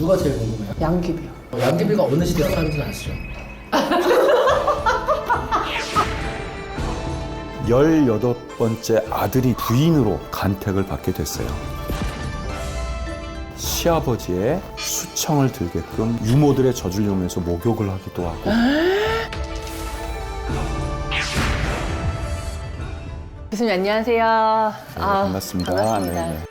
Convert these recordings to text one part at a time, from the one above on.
누가 제일 궁금해요? 양귀비요. 양귀비가 어느 시대 사람인지는 아시죠? 18번째 아들이 부인으로 간택을 받게 됐어요. 시아버지의 수청을 들게끔 유모들의 젖을 이용해서 목욕을 하기도 하고. 교수님 안녕하세요. 네, 반갑습니다. 반갑습니다. 네네.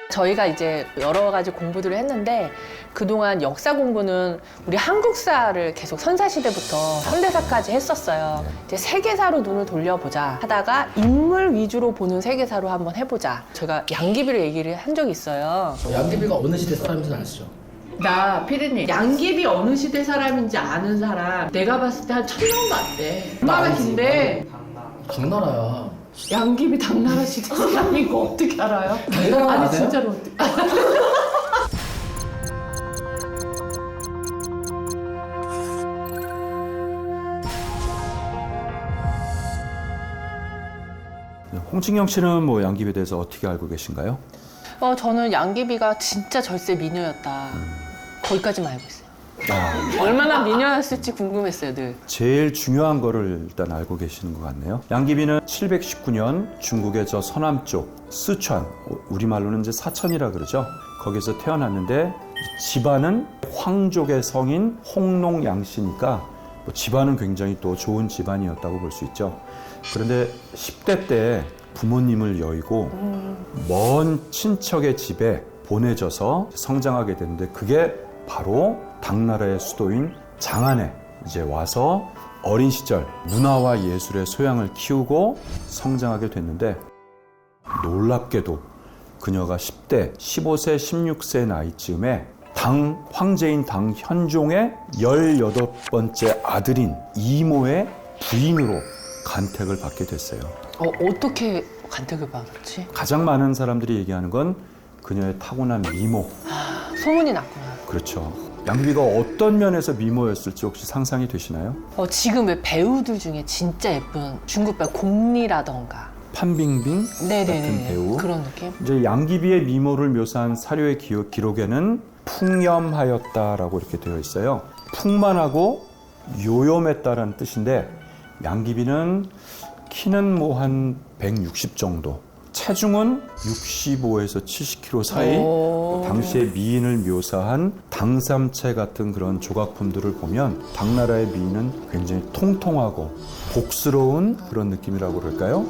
저희가 이제 여러 가지 공부들을 했는데 그동안 역사 공부는 우리 한국사를 계속 선사시대부터 현대사까지 했었어요. 이제 세계사로 눈을 돌려보자 하다가 인물 위주로 보는 세계사로 한번 해보자. 제가 양귀비를 얘기를 한 적이 있어요. 양귀비가 어느 시대 사람인지는 아시죠? 나 피디님 양귀비 어느 시대 사람인지 아는 사람 내가 봤을 때 한 1000명도 안 돼. 나 얼마나 알지. 긴데 당나라야. 양귀비 당나라 시대 사람인 거 어떻게 알아요? 당나라 아니 아세요? 진짜로 어떻게 홍진경 씨는 뭐 양귀비에 대해서 어떻게 알고 계신가요? 저는 양귀비가 진짜 절세 미녀였다. 거기까지만 알고 있어요. 아, 얼마나 미녀였을지 궁금했어요, 늘. 제일 중요한 거를 일단 알고 계시는 것 같네요. 양귀비는 719년 중국의 저 서남쪽 쓰촨, 우리말로는 이제 사천이라 그러죠. 거기서 태어났는데 집안은 황족의 성인 홍농양씨니까 뭐 집안은 굉장히 또 좋은 집안이었다고 볼 수 있죠. 그런데 10대 때 부모님을 여의고 먼 친척의 집에 보내져서 성장하게 되는데 그게 바로 당나라의 수도인 장안에 이제 와서 어린 시절 문화와 예술의 소양을 키우고 성장하게 됐는데 놀랍게도 그녀가 10대, 15세, 16세 나이쯤에 황제인 당현종의 18번째 아들인 이모의 부인으로 간택을 받게 됐어요. 어떻게 간택을 받았지? 가장 많은 사람들이 얘기하는 건 그녀의 타고난 미모. 소문이 났구나. 그렇죠. 양귀비가 어떤 면에서 미모였을지 혹시 상상이 되시나요? 지금 왜 배우들 중에 진짜 예쁜 중국 배우 공리라던가. 판빙빙 같은 배우. 그런 느낌? 이제 양귀비의 미모를 묘사한 사료의 기록에는 풍염하였다라고 이렇게 되어 있어요. 풍만하고 요염했다라는 뜻인데 양귀비는 키는 뭐 한 160 정도, 체중은 65에서 70kg 사이. 당시의 미인을 묘사한 당삼체 같은 그런 조각품들을 보면 당나라의 미인은 굉장히 통통하고 복스러운 그런 느낌이라고 그럴까요?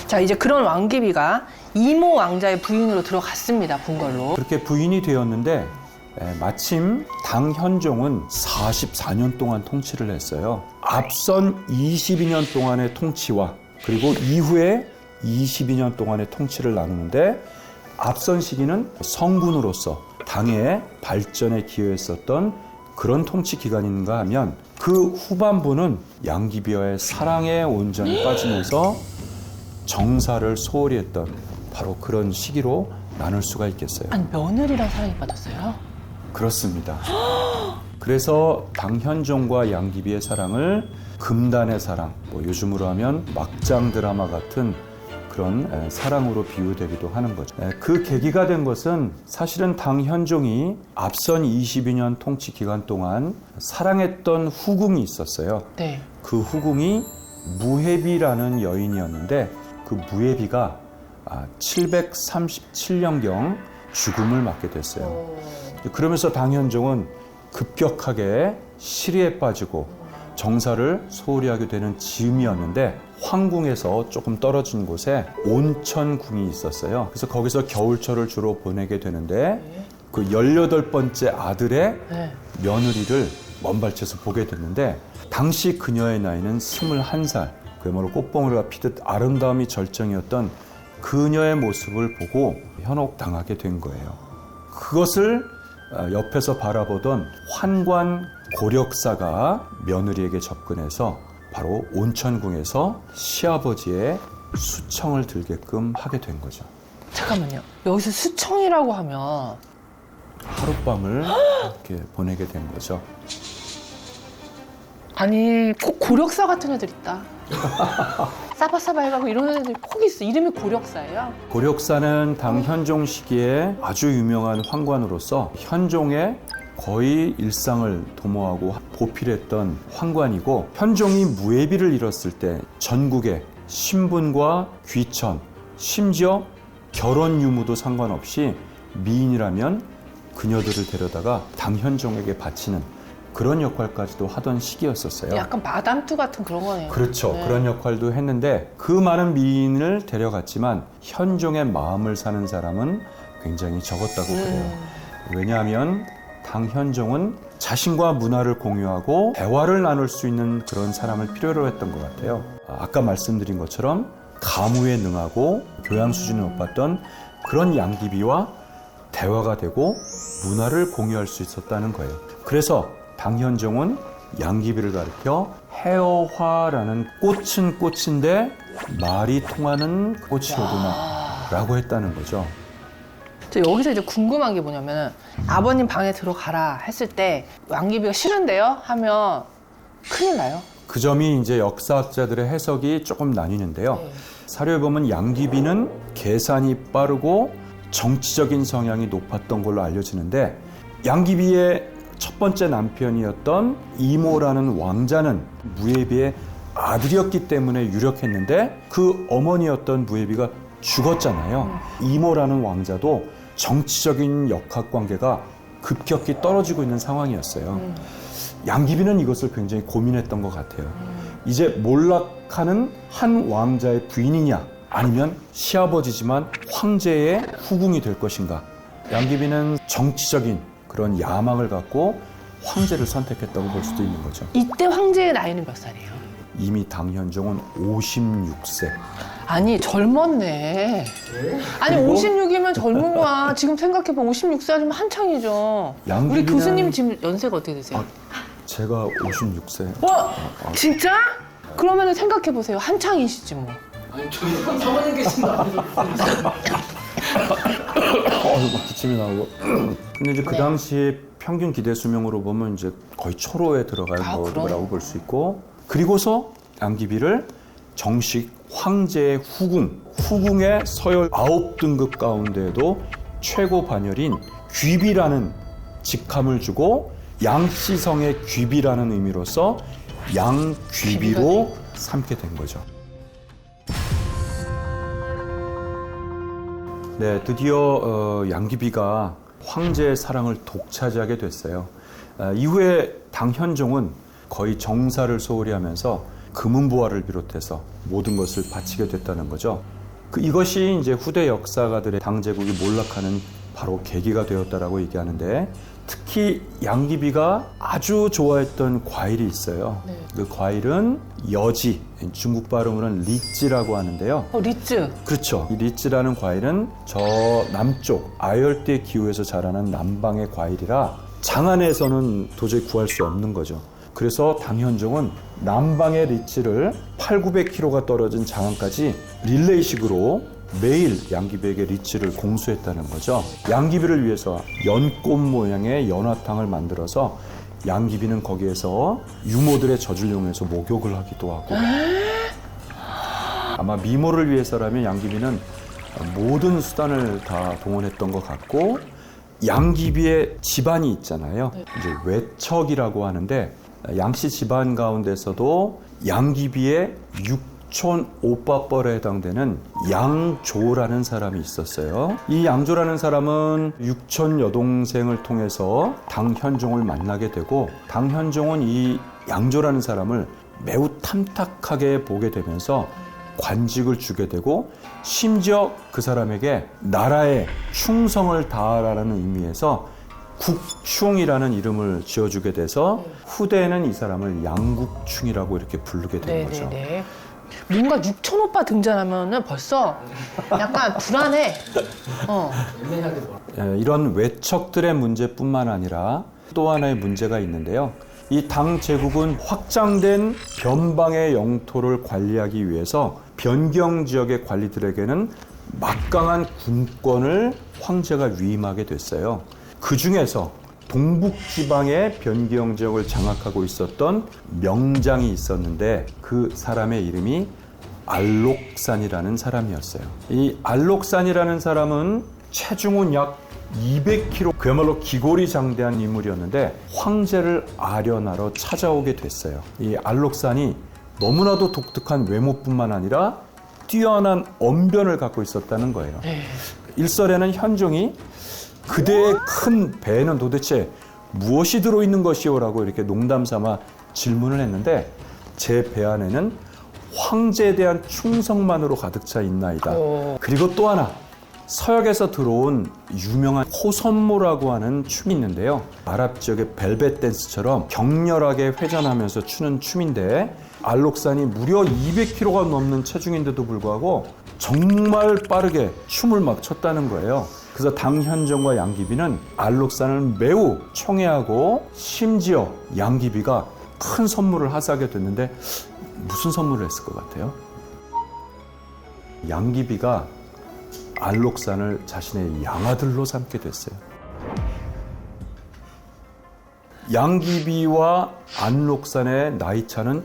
자, 이제 그런 왕귀비가 이모 왕자의 부인으로 들어갔습니다, 궁궐로. 그렇게 부인이 되었는데 마침 당현종은 44년 동안 통치를 했어요. 앞선 22년 동안의 통치와 그리고 이후에 22년 동안의 통치를 나누는데 앞선 시기는 성군으로서 당의 발전에 기여했었던 그런 통치 기간인가 하면 그 후반부는 양귀비와의 사랑에 온전히 빠지면서 정사를 소홀히 했던 바로 그런 시기로 나눌 수가 있겠어요. 아니, 며느리랑 사랑에 빠졌어요? 그렇습니다. 그래서 당현종과 양귀비의 사랑을 금단의 사랑, 뭐 요즘으로 하면 막장 드라마 같은 그런 사랑으로 비유되기도 하는 거죠. 그 계기가 된 것은 사실은 당현종이 앞선 22년 통치 기간 동안 사랑했던 후궁이 있었어요. 네. 그 후궁이 무해비라는 여인이었는데 그 무해비가 737년경 죽음을 맞게 됐어요. 그러면서 당현종은 급격하게 시리에 빠지고 정사를 소홀히 하게 되는 즈음이었는데 황궁에서 조금 떨어진 곳에 온천궁이 있었어요. 그래서 거기서 겨울철을 주로 보내게 되는데 그 18번째 아들의 며느리를 먼발치에서 보게 됐는데 당시 그녀의 나이는 21살, 그야말로 꽃봉오리가 피듯 아름다움이 절정이었던 그녀의 모습을 보고 현혹당하게 된 거예요. 그것을 옆에서 바라보던 환관 고력사가 며느리에게 접근해서 바로 온천궁에서 시아버지의 수청을 들게끔 하게 된 거죠. 잠깐만요. 여기서 수청이라고 하면 하룻밤을 이렇게 보내게 된 거죠. 아니 꼭 고력사 같은 애들 있다. 사바사바 해가고 이런 애들이 꼭 있어. 이름이 고력사예요. 고력사는 당 현종 시기에 아주 유명한 황관으로서 현종의 거의 일상을 도모하고 보필했던 황관이고, 현종이 무예비를 잃었을 때 전국에 신분과 귀천, 심지어 결혼 유무도 상관없이 미인이라면 그녀들을 데려다가 당 현종에게 바치는 그런 역할까지도 하던 시기였었어요. 약간 마담투 같은 그런 거네요. 그렇죠. 네. 그런 역할도 했는데 그 많은 미인을 데려갔지만 현종의 마음을 사는 사람은 굉장히 적었다고 그래요. 왜냐하면 당 현종은 자신과 문화를 공유하고 대화를 나눌 수 있는 그런 사람을 필요로 했던 것 같아요. 아까 말씀드린 것처럼 가무에 능하고 교양 수준이 높았던 그런 양귀비와 대화가 되고 문화를 공유할 수 있었다는 거예요. 그래서 당 현종은 양귀비를 가리켜 해어화라는 꽃은 꽃인데 말이 통하는 꽃이로구나 라고 했다는 거죠. 저 여기서 이제 궁금한 게 뭐냐면, 아버님 방에 들어가라 했을 때 양귀비가 싫은데요? 하면 큰일 나요. 그 점이 이제 역사학자들의 해석이 조금 나뉘는데요. 사료에 보면 양귀비는 계산이 빠르고 정치적인 성향이 높았던 걸로 알려지는데, 양귀비의 첫 번째 남편이었던 이모라는 왕자는 무예비의 아들이었기 때문에 유력했는데, 그 어머니였던 무예비가 죽었잖아요. 이모라는 왕자도 정치적인 역학관계가 급격히 떨어지고 있는 상황이었어요. 양귀비는 이것을 굉장히 고민했던 것 같아요. 이제 몰락하는 한 왕자의 부인이냐, 아니면 시아버지지만 황제의 후궁이 될 것인가. 양귀비는 정치적인 그런 야망을 갖고 황제를 선택했다고 볼 수도 있는 거죠. 이때 황제의 나이는 몇 살이에요? 이미 당 현종은 56세. 아니, 젊었네. 아니, 56이면 젊은 거야. 지금 생각해보면 56살이면 한창이죠. 양귀비는- 우리 교수님 지금 연세가 어떻게 되세요? 제가 56세. 진짜? 그러면 생각해보세요. 한창이시지 뭐. 아니 저기 사모님 계신다. 기침이 나오고. 근데 이제 그 당시에 평균 기대 수명으로 보면 이제 거의 초로에 들어갈 거라고 볼 수 있고, 그리고서 양귀비를 정식 황제의 후궁의 서열 9등급 가운데에도 최고 반열인 귀비라는 직함을 주고, 양씨성의 귀비라는 의미로서 양귀비로 삼게 된 거죠. 네, 드디어 양귀비가 황제의 사랑을 독차지하게 됐어요. 이후에 당 현종은 거의 정사를 소홀히 하면서 금은보화를 비롯해서 모든 것을 바치게 됐다는 거죠. 이것이 이제 후대 역사가들의 당 제국이 몰락하는 바로 계기가 되었다라고 얘기하는데, 특히 양귀비가 아주 좋아했던 과일이 있어요. 네. 그 과일은 여지, 중국 발음으로는 리찌라고 하는데요. 리츠. 그렇죠. 이 리찌라는 과일은 저 남쪽 아열대 기후에서 자라는 남방의 과일이라 장안에서는 도저히 구할 수 없는 거죠. 그래서 당 현종은 남방의 리치를 800~900km가 떨어진 장안까지 릴레이식으로 매일 양귀비에게 리치를 공수했다는 거죠. 양귀비를 위해서 연꽃 모양의 연화탕을 만들어서 양귀비는 거기에서 유모들의 젖을 이용해서 목욕을 하기도 하고, 아마 미모를 위해서라면 양귀비는 모든 수단을 다 동원했던 것 같고, 양귀비의 집안이 있잖아요. 이제 외척이라고 하는데, 양씨 집안 가운데서도 양귀비의 육촌 오빠뻘에 해당되는 양조라는 사람이 있었어요. 이 양조라는 사람은 육촌 여동생을 통해서 당 현종을 만나게 되고, 당 현종은 이 양조라는 사람을 매우 탐탁하게 보게 되면서 관직을 주게 되고, 심지어 그 사람에게 나라에 충성을 다하라는 의미에서 국충이라는 이름을 지어주게 돼서 후대에는 이 사람을 양국충이라고 이렇게 부르게 된 거죠. 네네네. 뭔가 육촌 오빠 등장하면은 벌써 약간 불안해. 애매하게 뭐. 이런 외척들의 문제뿐만 아니라 또 하나의 문제가 있는데요. 이 당 제국은 확장된 변방의 영토를 관리하기 위해서 변경 지역의 관리들에게는 막강한 군권을 황제가 위임하게 됐어요. 그 중에서 동북 지방의 변경 지역을 장악하고 있었던 명장이 있었는데, 그 사람의 이름이 알록산이라는 사람이었어요. 이 알록산이라는 사람은 체중은 약 200kg, 그야말로 기골이장대한 인물이었는데 황제를 아련하러 찾아오게 됐어요. 이 알록산이 너무나도 독특한 외모뿐만 아니라 뛰어난 언변을 갖고 있었다는 거예요. 일설에는 현종이 그대의 큰 배에는 도대체 무엇이 들어있는 것이오라고 이렇게 농담 삼아 질문을 했는데 제 배 안에는 황제에 대한 충성만으로 가득 차 있나이다. 그리고 또 하나 서역에서 들어온 유명한 호선모라고 하는 춤이 있는데요. 아랍 지역의 벨벳 댄스처럼 격렬하게 회전하면서 추는 춤인데 알록산이 무려 200kg가 넘는 체중인데도 불구하고 정말 빠르게 춤을 막 췄다는 거예요. 그래서 당현종과 양귀비는 알록산을 매우 청해하고 심지어 양귀비가 큰 선물을 하사하게 됐는데 무슨 선물을 했을 것 같아요? 양귀비가 알록산을 자신의 양아들로 삼게 됐어요. 양귀비와 알록산의 나이 차는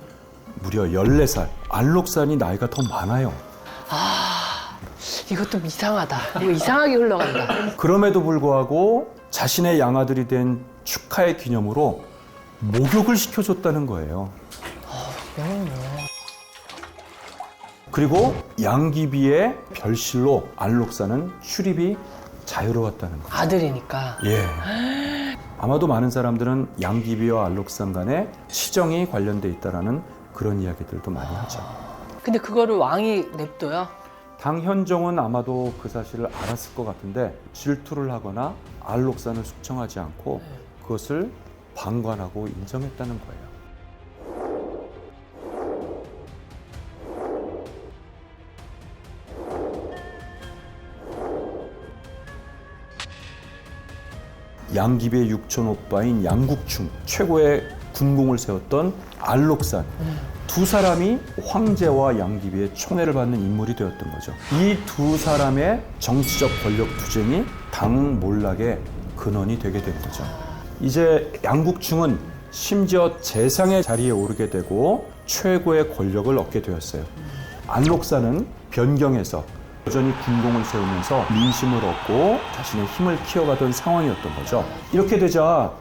무려 14살. 알록산이 나이가 더 많아요. 이것도 이상하다. 이거 이상하게 흘러간다. 그럼에도 불구하고 자신의 양아들이 된 축하의 기념으로 목욕을 시켜줬다는 거예요. 그리고 양귀비의 별실로 알록산은 출입이 자유로웠다는 거예요. 아들이니까. 예. 아마도 많은 사람들은 양귀비와 알록산 간에 치정이 관련돼 있다라는 그런 이야기들도 많이 하죠. 근데 그거를 왕이 냅둬요? 당현종은 아마도 그 사실을 알았을 것 같은데 질투를 하거나 알록산을 숙청하지 않고 그것을 방관하고 인정했다는 거예요. 양귀비의 육촌 오빠인 양국충, 최고의 군공을 세웠던 알록산, 두 사람이 황제와 양귀비의 총애를 받는 인물이 되었던 거죠. 이 두 사람의 정치적 권력 투쟁이 당 몰락의 근원이 되게 된 거죠. 이제 양국충은 심지어 재상의 자리에 오르게 되고 최고의 권력을 얻게 되었어요. 알록산은 변경해서 여전히 군공을 세우면서 민심을 얻고 자신의 힘을 키워가던 상황이었던 거죠. 이렇게 되자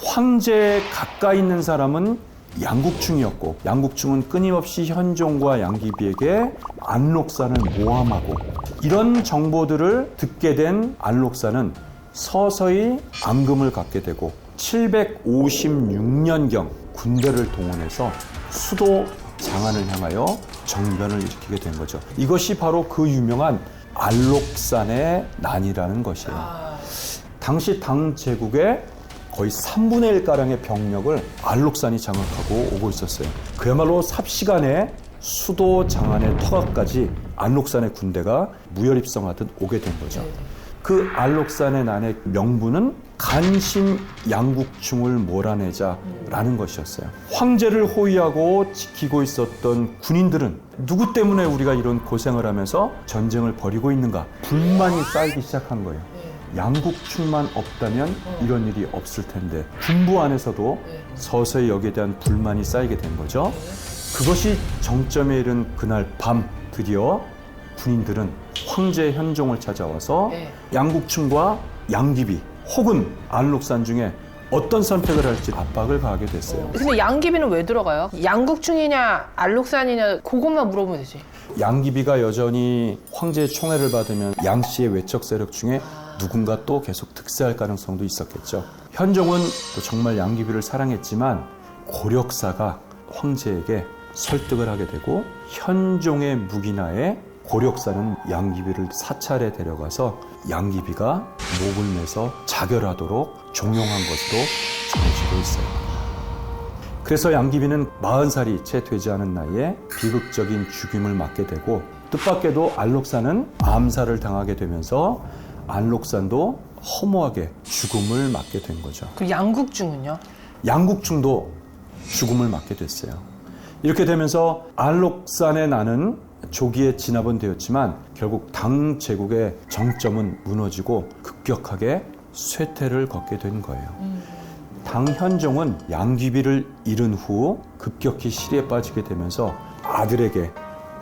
황제에 가까이 있는 사람은 양국충이었고 양국충은 끊임없이 현종과 양귀비에게 알록산을 모함하고 이런 정보들을 듣게 된 알록산은 서서히 앙금을 갖게 되고 756년경 군대를 동원해서 수도 장안을 향하여 정변을 일으키게 된 거죠. 이것이 바로 그 유명한 알록산의 난이라는 것이에요. 당시 당 제국의 거의 3분의 1가량의 병력을 알록산이 장악하고 오고 있었어요. 그야말로 삽시간에 수도 장안의 터각까지 알록산의 군대가 무혈입성하듯 오게 된 거죠. 그 알록산의 난의 명분은 간신 양국충을 몰아내자라는 것이었어요. 황제를 호위하고 지키고 있었던 군인들은 누구 때문에 우리가 이런 고생을 하면서 전쟁을 벌이고 있는가 불만이 쌓이기 시작한 거예요. 양국충만 없다면 이런 일이 없을 텐데 군부 안에서도 서서히 여기에 대한 불만이 쌓이게 된 거죠. 그것이 정점에 이른 그날 밤 드디어 군인들은 황제 현종을 찾아와서 양국충과 양귀비 혹은 알록산 중에 어떤 선택을 할지 압박을 가하게 됐어요. 근데 양귀비는 왜 들어가요? 양국충이냐 알록산이냐 그것만 물어보면 되지. 양귀비가 여전히 황제의 총애를 받으면 양 씨의 외척 세력 중에 누군가 또 계속 득세할 가능성도 있었겠죠. 현종은 또 정말 양귀비를 사랑했지만 고력사가 황제에게 설득을 하게 되고 현종의 묵인하에 고력사는 양귀비를 사찰에 데려가서 양귀비가 목을 매서 자결하도록 종용한 것으로 전해지고 있어요. 그래서 양귀비는 40살이 채 되지 않은 나이에 비극적인 죽임을 맞게 되고 뜻밖에도 알록산은 암살을 당하게 되면서 알록산도 허무하게 죽음을 맞게 된 거죠. 그 양국충은요? 양국충도 죽음을 맞게 됐어요. 이렇게 되면서 알록산의 난은 조기에 진압은 되었지만 결국 당 제국의 정점은 무너지고 급격하게 쇠퇴를 걷게 된 거예요. 당 현종은 양귀비를 잃은 후 급격히 실에 빠지게 되면서 아들에게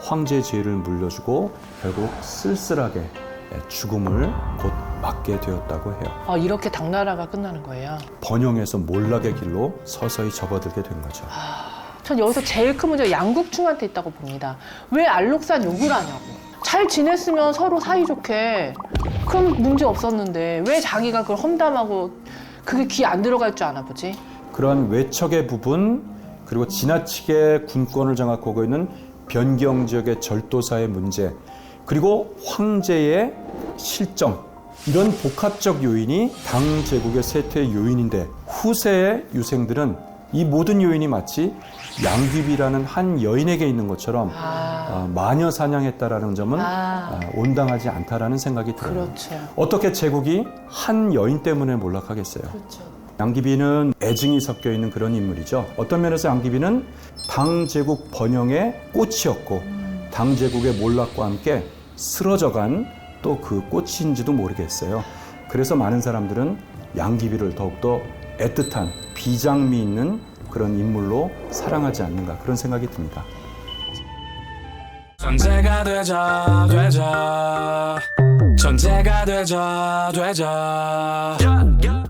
황제의 지위를 물려주고 결국 쓸쓸하게 죽음을 곧 맞게 되었다고 해요. 이렇게 당나라가 끝나는 거예요. 번영에서 몰락의 길로 서서히 접어들게 된 거죠. 전 여기서 제일 큰 문제가 양국충한테 있다고 봅니다. 왜 알록산 욕을 하냐고. 잘 지냈으면 서로 사이좋게 그럼 문제 없었는데 왜 자기가 그걸 험담하고 그게 귀에 안 들어갈 줄 아나 보지? 그러한 외척의 부분, 그리고 지나치게 군권을 장악하고 있는 변경 지역의 절도사의 문제, 그리고 황제의 실정, 이런 복합적 요인이 당 제국의 쇠퇴의 요인인데, 후세의 유생들은 이 모든 요인이 마치 양귀비라는 한 여인에게 있는 것처럼 마녀 사냥했다라는 점은 온당하지 않다라는 생각이 들어요. 그렇죠. 어떻게 제국이 한 여인 때문에 몰락하겠어요? 그렇죠. 양귀비는 애증이 섞여 있는 그런 인물이죠. 어떤 면에서 양귀비는 당 제국 번영의 꽃이었고 당 제국의 몰락과 함께 쓰러져간 또 그 꽃인지도 모르겠어요. 그래서 많은 사람들은 양귀비를 더욱더 애틋한 비장미 있는 그런 인물로 사랑하지 않는가, 그런 생각이 듭니다. 천재가 되자 천재가 되자